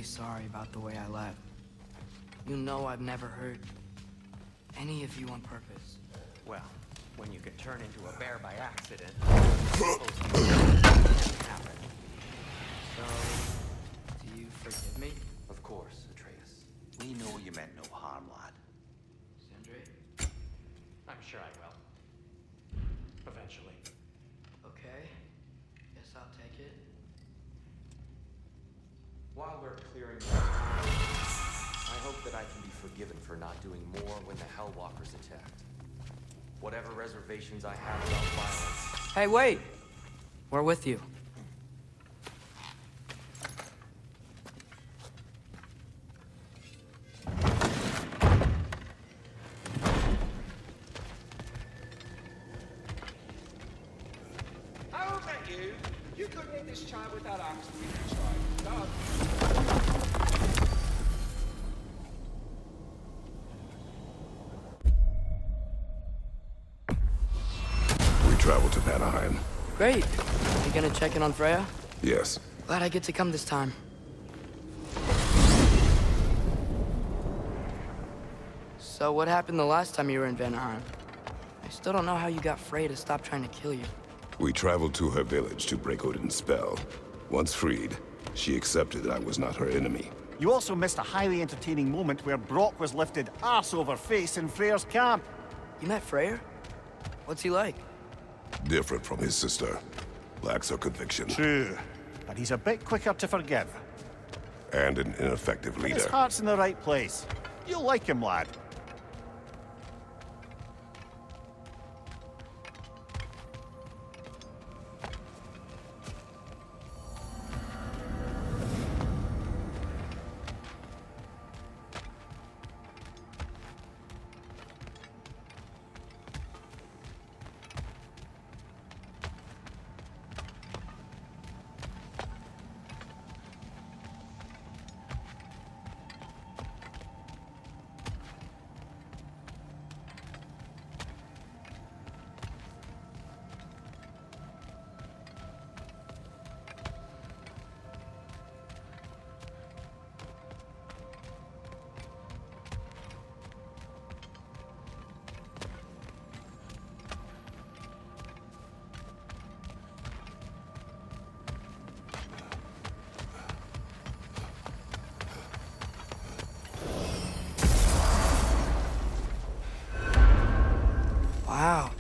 sorry about the way I left. You know I've never hurt any of you on purpose. Well, when you can turn into a bear by accident, can't happen. So, do you forgive me? Of course, Atreus. We know you meant no harm, lad. Sindri? I'm sure I will. Eventually. Okay. Guess I'll take it. While we're clearing the I hope that I can be forgiven for not doing more when the Hellwalkers attacked. Whatever reservations I have about violence... Hey, wait! We're with you. How about you? You couldn't hit this child with that axe to be tried. Done. We travel to Vanaheim. Great. You gonna check in on Freya? Yes. Glad I get to come this time. So what happened the last time you were in Vanaheim? I still don't know how you got Freya to stop trying to kill you. We traveled to her village to break Odin's spell. Once freed, she accepted that I was not her enemy. You also missed a highly entertaining moment where Brock was lifted arse over face in Freyr's camp. You met Freyr? What's he like? Different from his sister. Lacks her conviction. True, but he's a bit quicker to forgive. And an ineffective His leader. heart's in the right place. You'll like him, lad. Wow.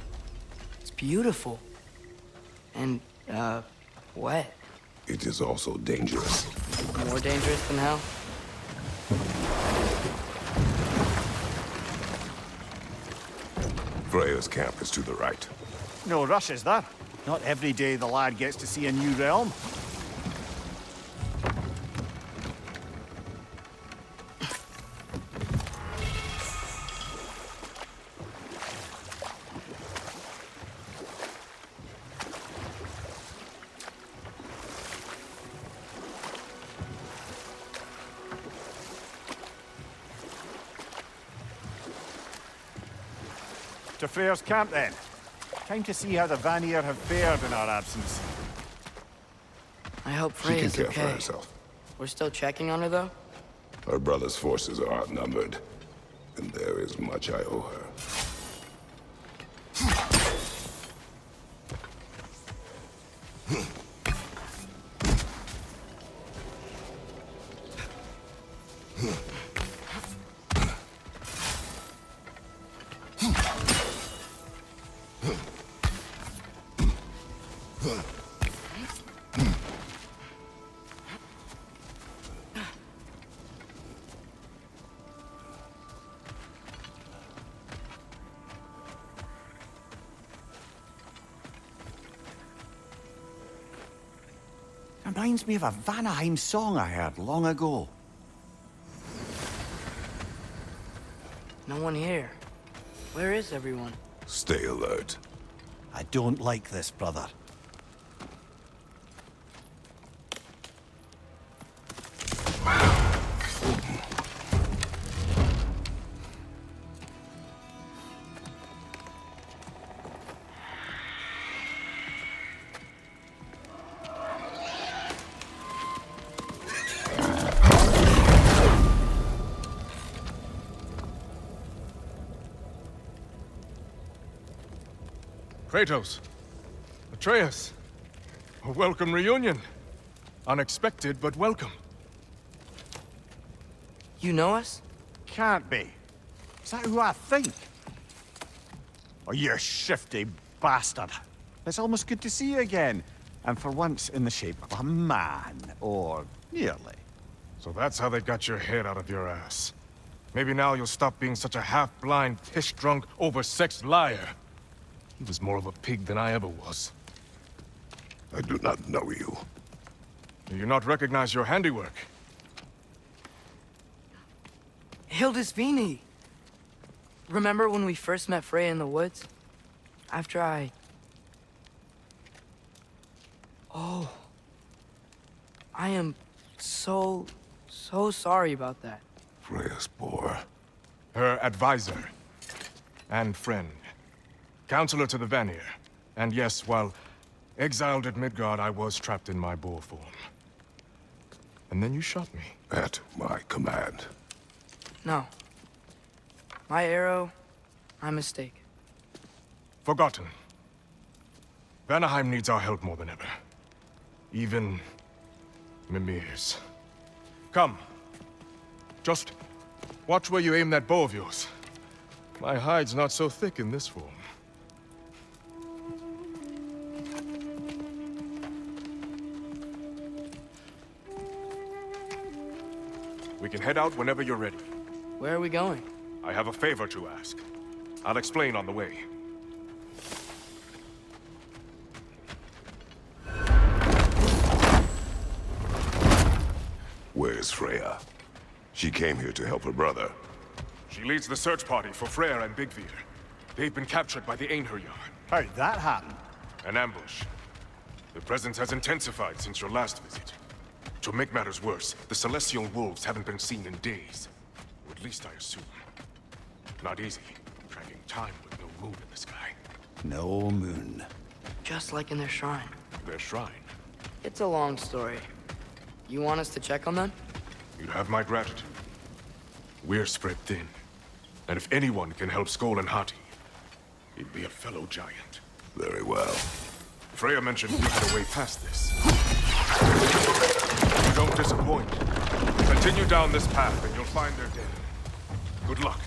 It's beautiful. And, wet. It is also dangerous. More dangerous than hell? Freya's camp is to the right. No rush, is there? Not every day the lad gets to see a new realm. To Freyr's camp, then. Time to see how the Vanir have fared in our absence. I hope She can Freya's care for okay. herself. We're still checking on her, though? Her brother's forces are outnumbered, and there is much I owe her. Reminds me of a Vanaheim song I heard long ago. No one here. Where is everyone? Stay alert. I don't like this, brother. Kratos. Atreus. A welcome reunion. Unexpected, but welcome. You know us? Can't be. Is that who I think? Oh, you shifty bastard. It's almost good to see you again. And for once in the shape of a man, or nearly. So that's how they got your head out of your ass. Maybe now you'll stop being such a half-blind, piss-drunk, oversexed liar. He was more of a pig than I ever was. I do not know you. Do you not recognize your handiwork? Hildisvini! Remember when we first met Freya in the woods? After I... Oh. I am so sorry about that. Freya's boar. Her advisor. And friend. Counselor to the Vanir. And yes, while exiled at Midgard, I was trapped in my boar form. And then you shot me. At my command. No. My arrow, my mistake. Forgotten. Vanaheim needs our help more than ever. Even Mimir's. Come. Just watch where you aim that bow of yours. My hide's not so thick in this form. We can head out whenever you're ready. Where are we going? I have a favor to ask. I'll explain on the way. Where's Freya? She came here to help her brother. She leads the search party for Freyr and Bigvir. They've been captured by the Einherjar. How'd that happen? An ambush. The presence has intensified since your last visit. To make matters worse, the Celestial Wolves haven't been seen in days. Or at least I assume. Not easy, tracking time with no moon in the sky. No moon. Just like in their shrine. Their shrine. It's a long story. You want us to check on them? You have my gratitude. We're spread thin. And if anyone can help Skoll and Hati, he'd be a fellow giant. Very well. Freya mentioned you had a way past this. You don't disappoint. Continue down this path and you'll find their dead. Good luck.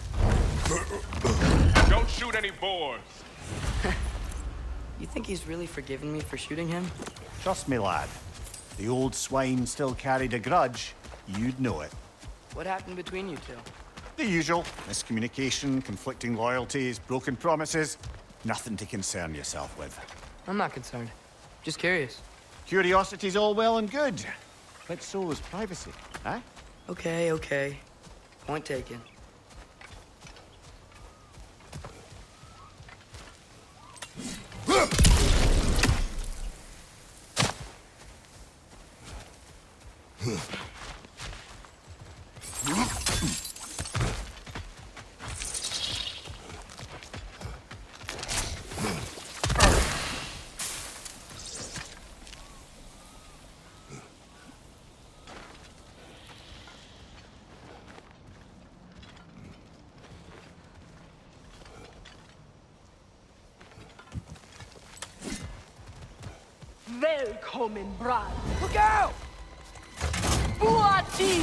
Don't shoot any boars! You think he's really forgiven me for shooting him? Trust me, lad. The old swine still carried a grudge. You'd know it. What happened between you two? The usual. Miscommunication, conflicting loyalties, broken promises. Nothing to concern yourself with. I'm not concerned. Just curious. Curiosity's all well and good. But so is privacy, eh? Okay. Point taken. Välkommen, brad. Look out! Buati!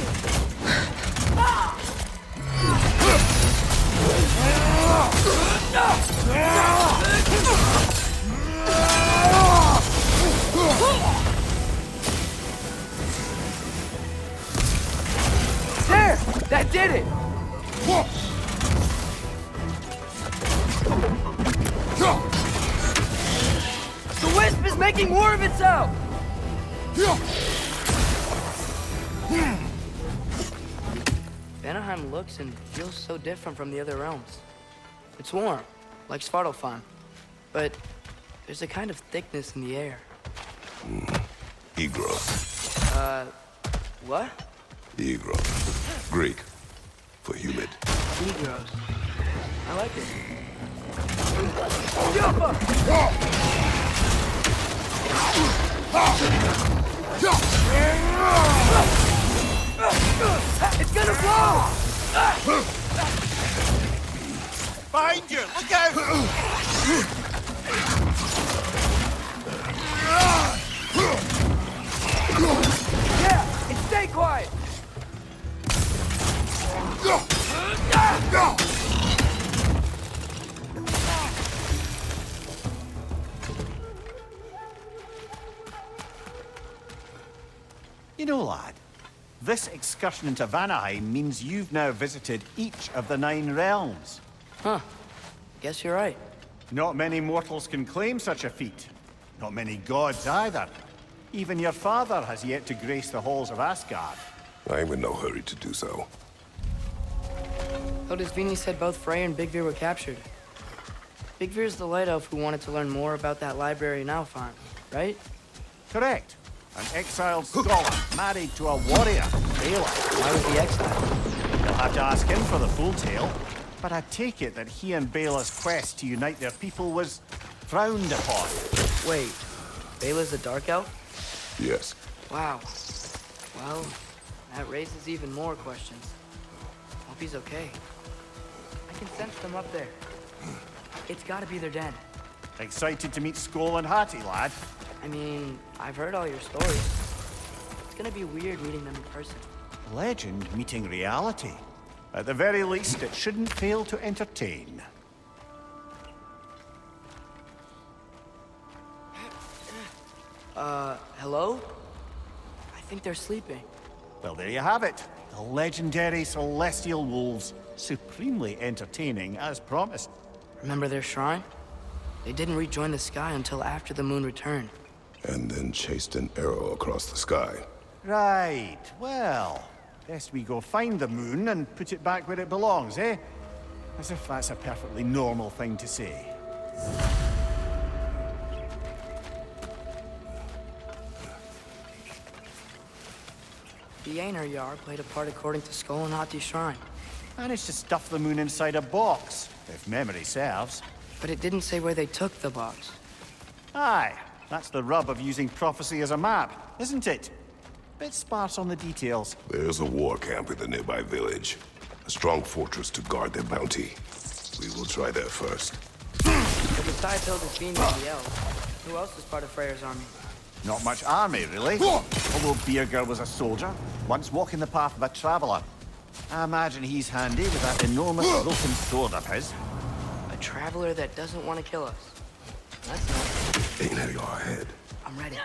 There! That did it! The Wisp is making war of itself! Vanaheim looks and feels so different from the other realms. It's warm, like Svartalfheim, but there's a kind of thickness in the air. Egros. What? Egros. Greek. For humid. Egros. I like it. It's gonna blow! Behind you! Look out! Stay quiet! You know, lad, this excursion into Vanaheim means you've now visited each of the 9 realms. Huh. Guess you're right. Not many mortals can claim such a feat. Not many gods either. Even your father has yet to grace the halls of Asgard. I'm in no hurry to do so. Hildisvini said both Frey and Big Veer were captured. Big Veer's the light elf who wanted to learn more about that library in Alfheim, right? Correct. An exiled scholar married to a warrior, Bela. Why was he exiled? You'll have to ask him for the full tale. But I take it that he and Bela's quest to unite their people was frowned upon. Wait, Bela's a dark elf? Yes. Wow. Well, that raises even more questions. Hope he's okay. I can sense them up there. It's gotta be their den. Excited to meet Skoll and Hattie, lad? I mean, I've heard all your stories. It's gonna be weird meeting them in person. Legend meeting reality. At the very least, it shouldn't fail to entertain. Hello? I think they're sleeping. Well, there you have it. The legendary celestial wolves. Supremely entertaining, as promised. Remember their shrine? They didn't rejoin the sky until after the moon returned. And then chased an arrow across the sky. Right. Well, best we go find the moon and put it back where it belongs, eh? As if that's a perfectly normal thing to say. The Einherjar played a part according to Skoll and Hati's shrine. Managed to stuff the moon inside a box, if memory serves. But it didn't say where they took the box. Aye, that's the rub of using prophecy as a map, isn't it? Bit sparse on the details. There's a war camp in the nearby village. A strong fortress to guard their bounty. We will try there first. But besides Hildisvini and the elves, who else is part of Freyr's army? Not much army, really. Although Birger was a soldier, once walking the path of a traveler. I imagine he's handy with that enormous broken sword of his. A traveler that doesn't want to kill us. That's nice. Ain't your head. I'm ready.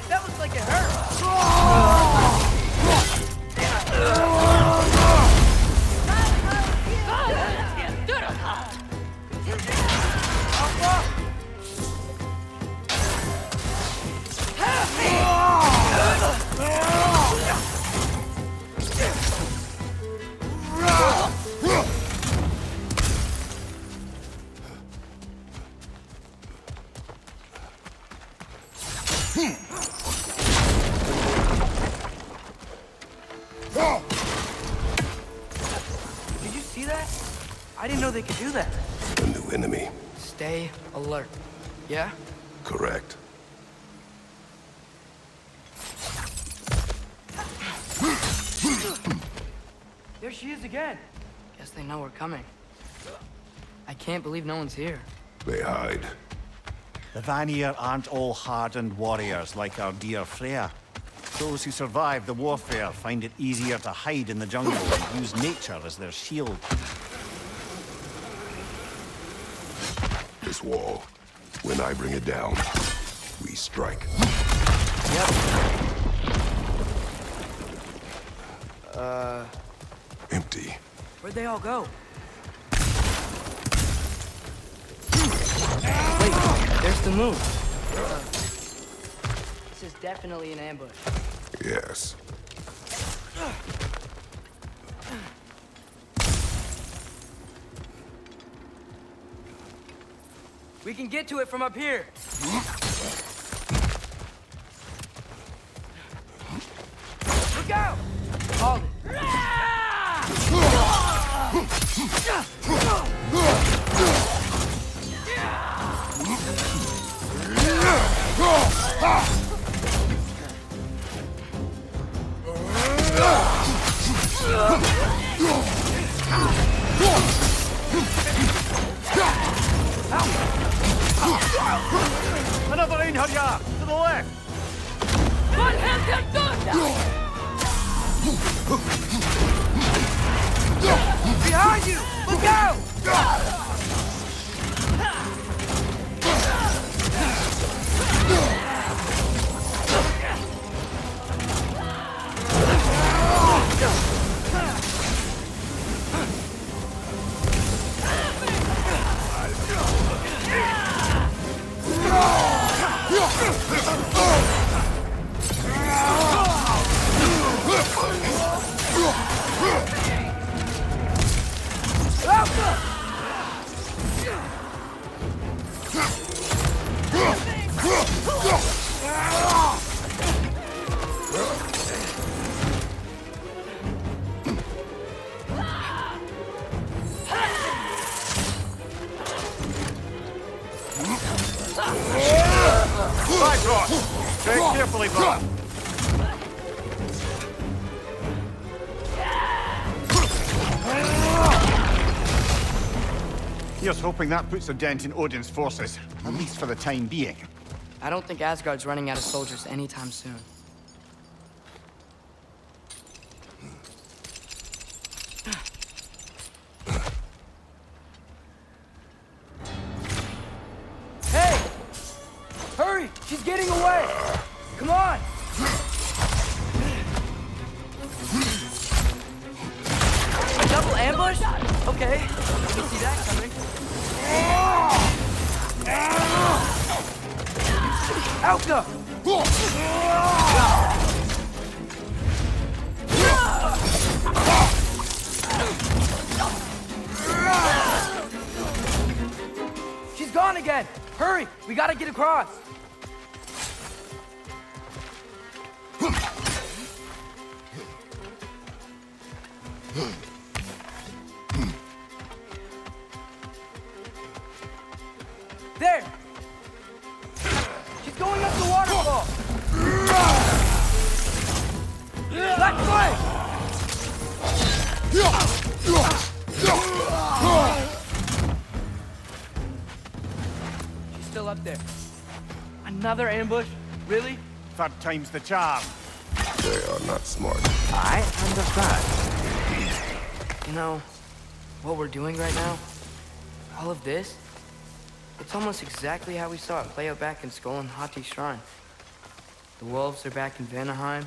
That looks like it hurt. Did you see that? I didn't know they could do that. A new enemy. Stay alert. Yeah? Correct. There she is again. Guess they know we're coming. I can't believe no one's here. They hide. The Vanir aren't all hardened warriors like our dear Freya. Those who survive the warfare find it easier to hide in the jungle and use nature as their shield. This wall. When I bring it down, we strike. Yep. Empty. Where'd they all go? Wait, there's the moon. This is definitely an ambush. Yes. We can get to it from up here. Look out! Hold it. Reinhardt, to the left! Behind you! Look out! Side door! Very carefully, brother. Here's hoping that puts a dent in Odin's forces, at least for the time being. I don't think Asgard's running out of soldiers anytime soon. Hey! Hurry! She's getting away! Come on! A double ambush? Okay. Didn't see that coming. Alka! She's gone again! Hurry! We gotta get across! There! She's going up the waterfall! Black flag! She's still up there. Another ambush? Really? Third time's the charm. They are not smart. I understand. You know, what we're doing right now, all of this, it's almost exactly how we saw it play out back in Skull and Hati's shrine. The wolves are back in Vanaheim.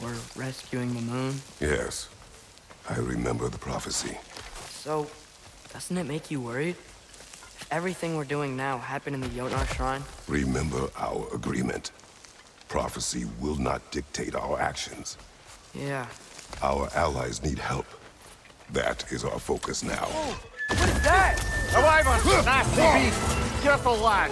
We're rescuing the moon. Yes. I remember the prophecy. So, doesn't it make you worried? If everything we're doing now happened in the Jotnar shrine? Remember our agreement. Prophecy will not dictate our actions. Yeah. Our allies need help. That is our focus now. Oh, what is that? A wyvern! Nasty beast! Careful, lad!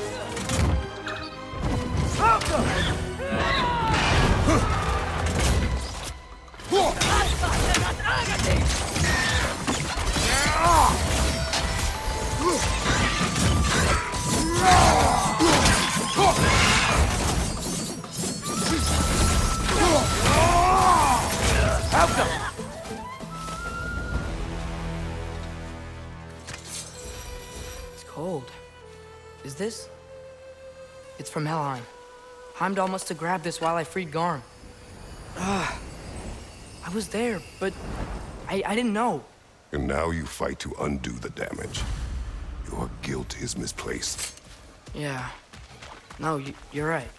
It's cold. Is this? It's from Helheim. Heimdall must have grabbed this while I freed Garm. I was there, but I didn't know. And now you fight to undo the damage. Your guilt is misplaced. Yeah. No, you're right.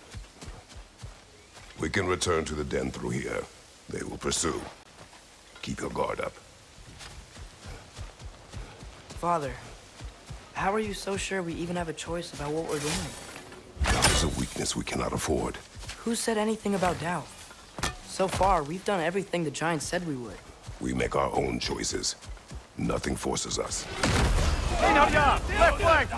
We can return to the den through here. They will pursue. Keep your guard up. Father, how are you so sure we even have a choice about what we're doing? Doubt is a weakness we cannot afford. Who said anything about doubt? So far, we've done everything the Giants said we would. We make our own choices. Nothing forces us. Reinhardt! Left flank!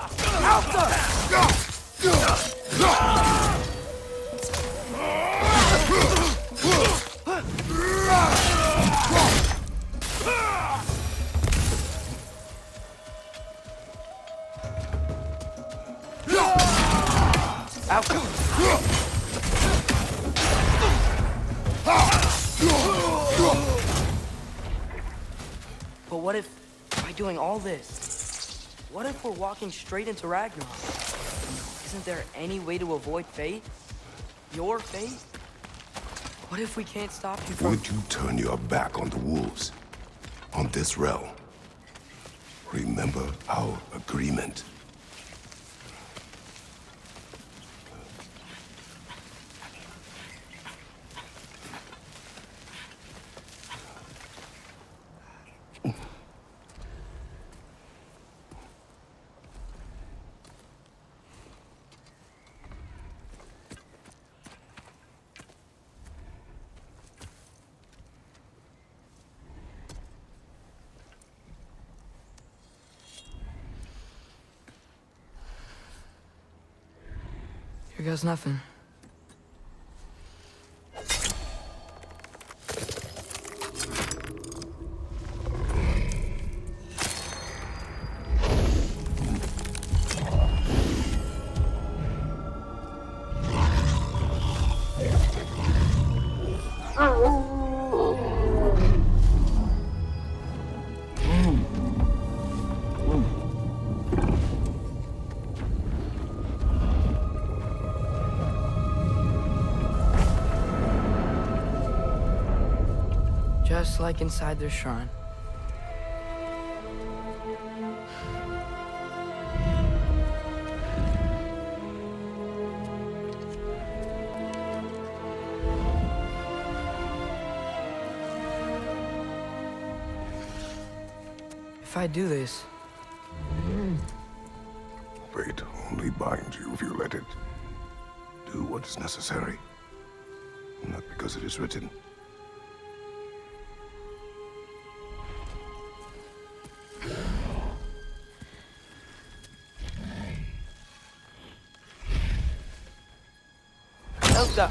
But what if, by doing all this, what if we're walking straight into Ragnarok? Isn't there any way to avoid fate? Your fate? What if we can't stop you from... Would you turn your back on the wolves? On this realm? Remember our agreement. Here goes nothing. Just like inside their shrine. If I do this, Fate only binds you if you let it. Do what is necessary. Not because it is written. Elsa!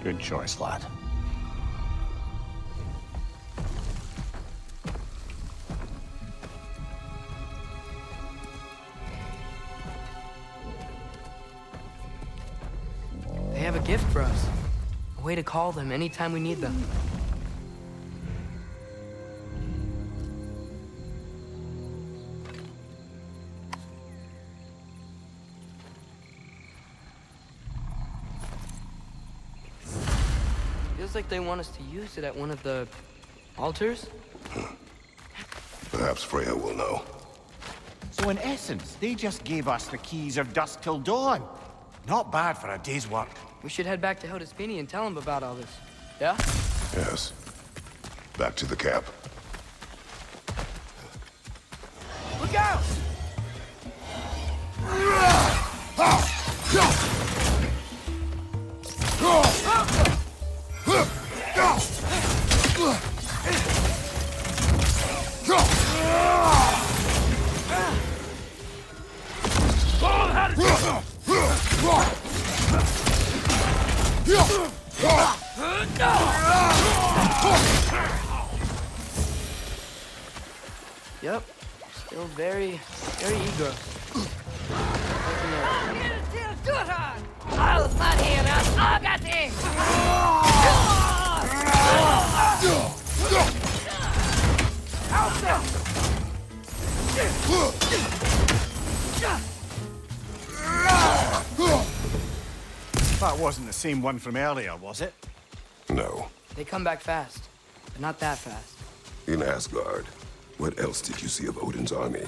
Good choice, lad. They have a gift for us. A way to call them anytime we need them. Feels like they want us to use it at one of the altars? Perhaps Freya will know. So in essence, they just gave us the keys of dusk till dawn. Not bad for a day's work. We should head back to Hodaspini and tell him about all this. Yeah? Yes. Back to the camp. Look out! Yep. Still very eager. That wasn't the same one from earlier, was it? No. They come back fast, but not that fast. In Asgard, what else did you see of Odin's army?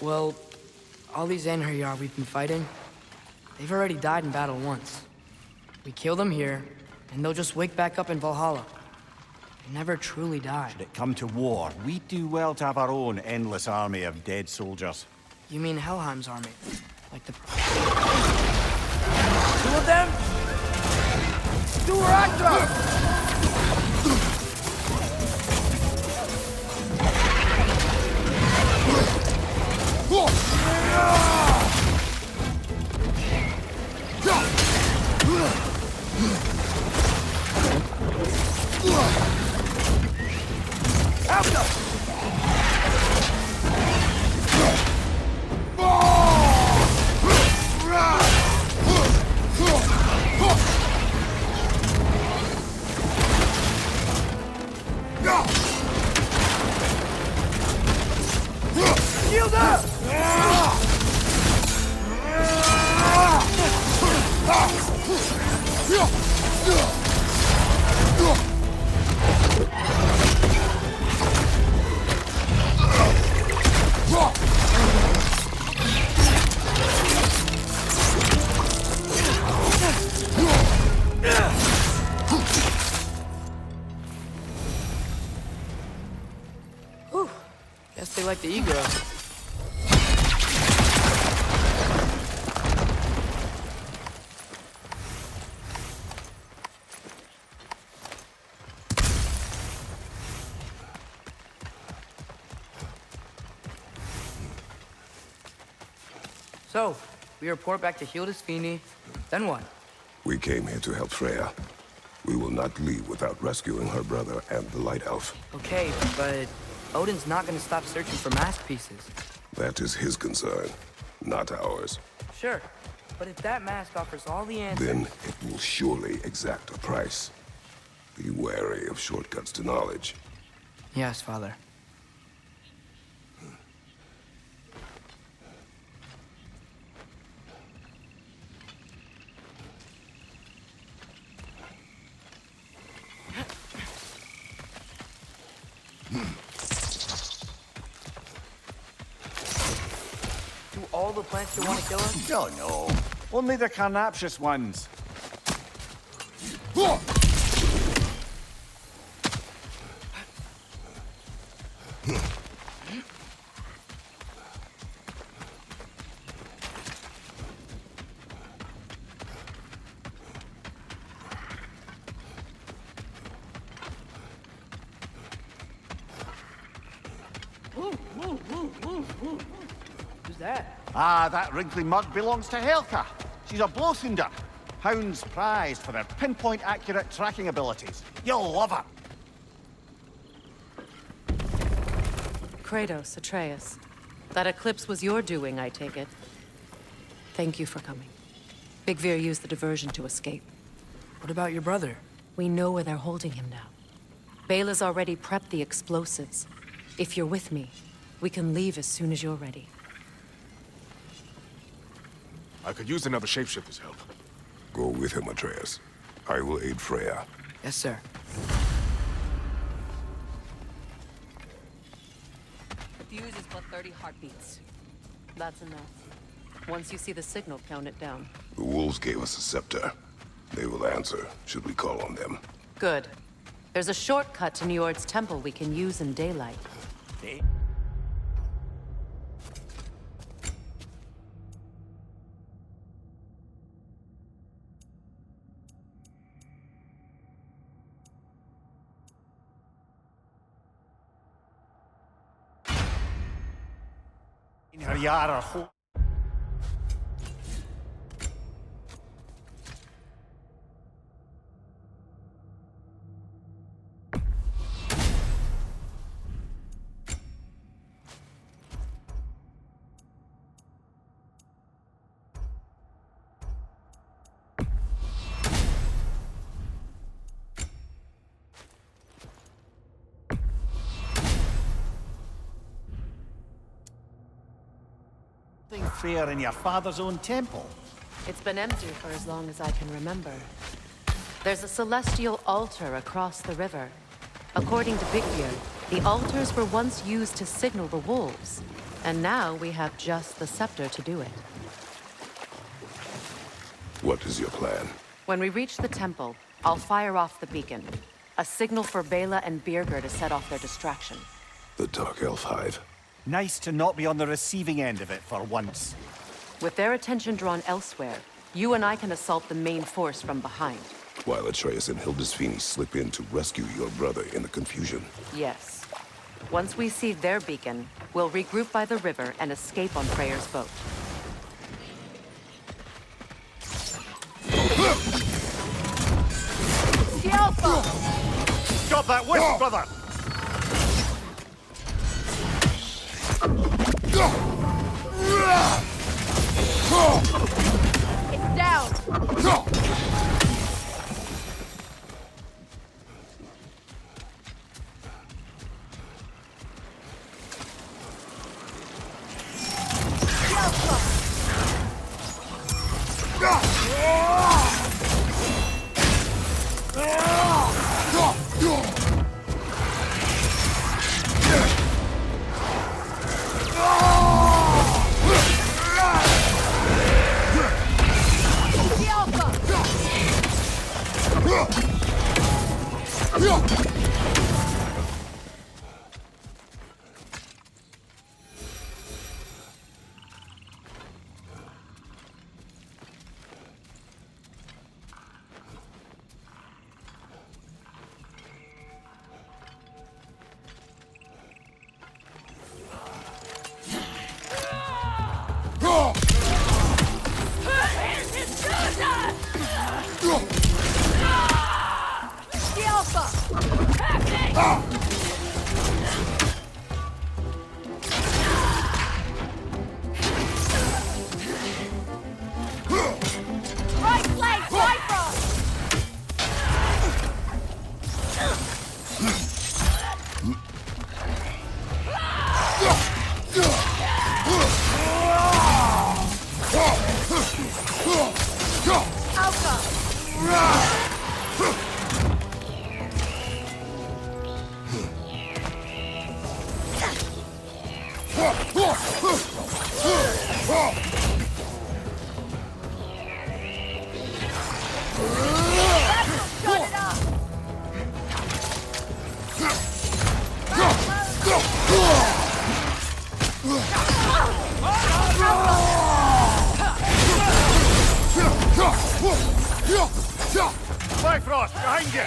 Well, all these Einherjar we've been fighting, they've already died in battle once. We kill them here, and they'll just wake back up in Valhalla. They never truly die. Should it come to war, we'd do well to have our own endless army of dead soldiers. You mean Helheim's army? Like the... Two of them? Two Ragnarök! like the ego. So, we report back to Hildisvini, then what? We came here to help Freya. We will not leave without rescuing her brother and the Light Elf. Okay, but Odin's not gonna stop searching for masterpieces. That is his concern, not ours. Sure, but if that mask offers all the answers... Then it will surely exact a price. Be wary of shortcuts to knowledge. Yes, Father. Do all the plants you want to kill us? Oh, no. Only the carnivorous ones. Who's that? Ah, that wrinkly mug belongs to Helka. She's a blowthunder. Hounds prized for their pinpoint-accurate tracking abilities. You'll love her. Kratos, Atreus. That eclipse was your doing, I take it. Thank you for coming. Big Veer used the diversion to escape. What about your brother? We know where they're holding him now. Bela's already prepped the explosives. If you're with me, we can leave as soon as you're ready. I could use another shapeshifter's help. Go with him, Atreus. I will aid Freya. Yes, sir. The fuse is but 30 heartbeats. That's enough. Once you see the signal, count it down. The wolves gave us a scepter. They will answer, should we call on them. Good. There's a shortcut to Njord's temple we can use in daylight. In her yara ho- fair in your father's own temple. It's been empty for as long as I can remember. There's a celestial altar across the river. According to Big Veer, the altars were once used to signal the wolves, and now we have just the scepter to do it. What is your plan? When we reach the temple, I'll fire off the beacon. A signal for Bela and Birgir to set off their distraction. The Dark Elf Hive. Nice to not be on the receiving end of it for once. With their attention drawn elsewhere, you and I can assault the main force from behind. While Atreus and Hildisvini slip in to rescue your brother in the confusion. Yes. Once we see their beacon, we'll regroup by the river and escape on Freyr's boat. The Alpha! Got that whisk, brother! It's down! Bifrost, behind you!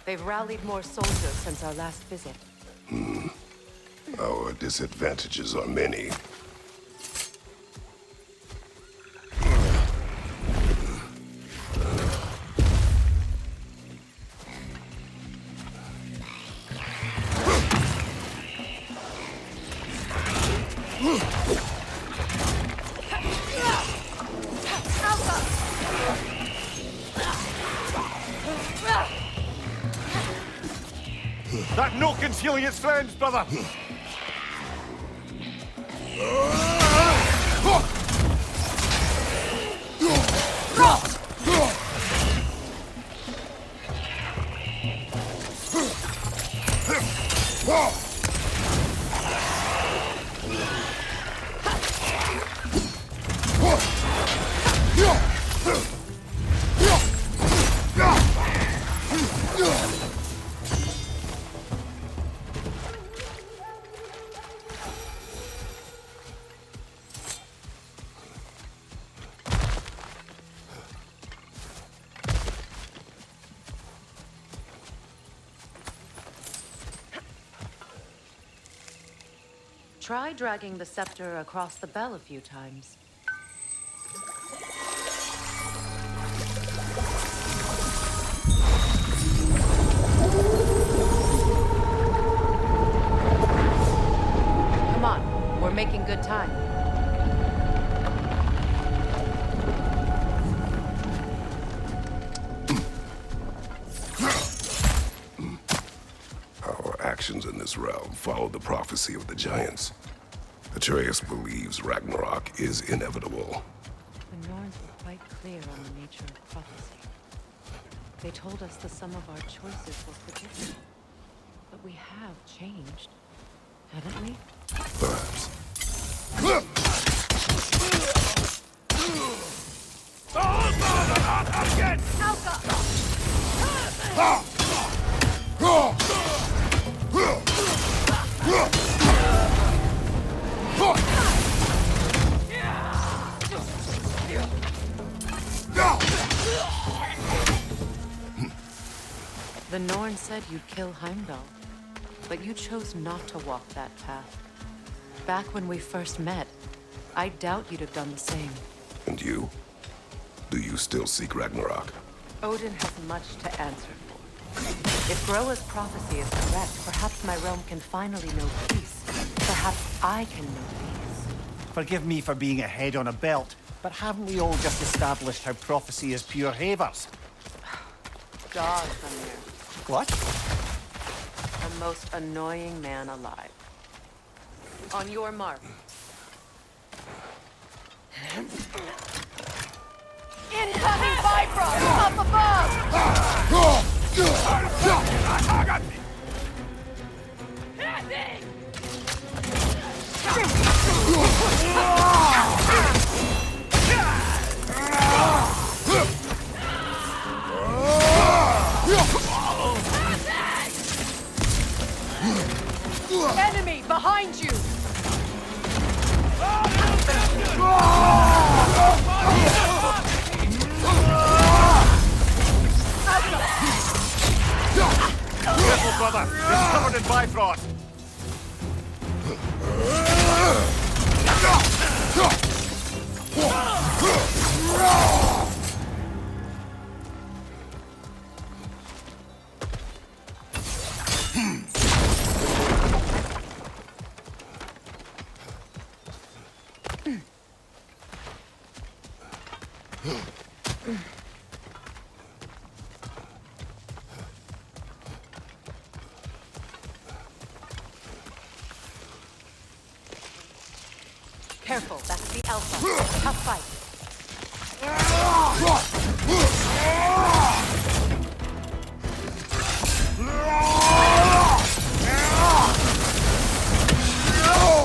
They've rallied more soldiers since our last visit. Our disadvantages are many. That no concealing its friends, brother! Try dragging the scepter across the bell a few times. Come on, we're making good time. Our actions in this realm follow the prophecy of the giants. Atreus believes Ragnarok is inevitable. The Norns were quite clear on the nature of prophecy. They told us the sum of our choices were predicted. But we have changed, haven't we? Perhaps. The Norn said you'd kill Heimdall, but you chose not to walk that path. Back when we first met, I doubt you'd have done the same. And you? Do you still seek Ragnarok? Odin has much to answer for. If Groa's prophecy is correct, perhaps my realm can finally know peace. Perhaps I can know peace. Forgive me for being a head on a belt, but haven't we all just established how prophecy is pure havers? God, Amir. What? The most annoying man alive. On your mark. Incoming Bifrost! Up above! Enemy behind you! Careful, brother! It's covered in Bifrost! Careful, that's the Alpha. Tough fight.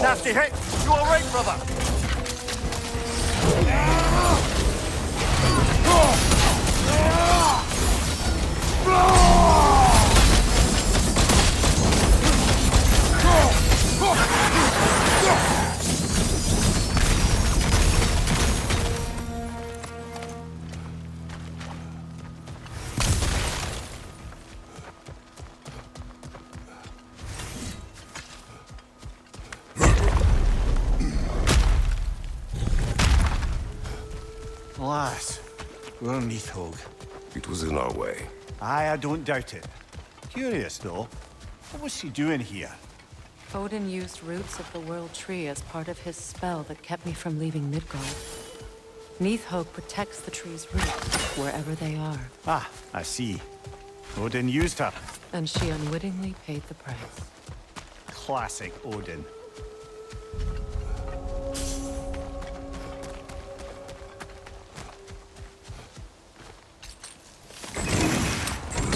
Nasty hit! You alright, brother? Poor Neathhog. It was in our way. Aye, I don't doubt it. Curious, though. What was she doing here? Odin used roots of the World Tree as part of his spell that kept me from leaving Midgard. Neathhog protects the tree's roots, wherever they are. Ah, I see. Odin used her. And she unwittingly paid the price. Classic Odin.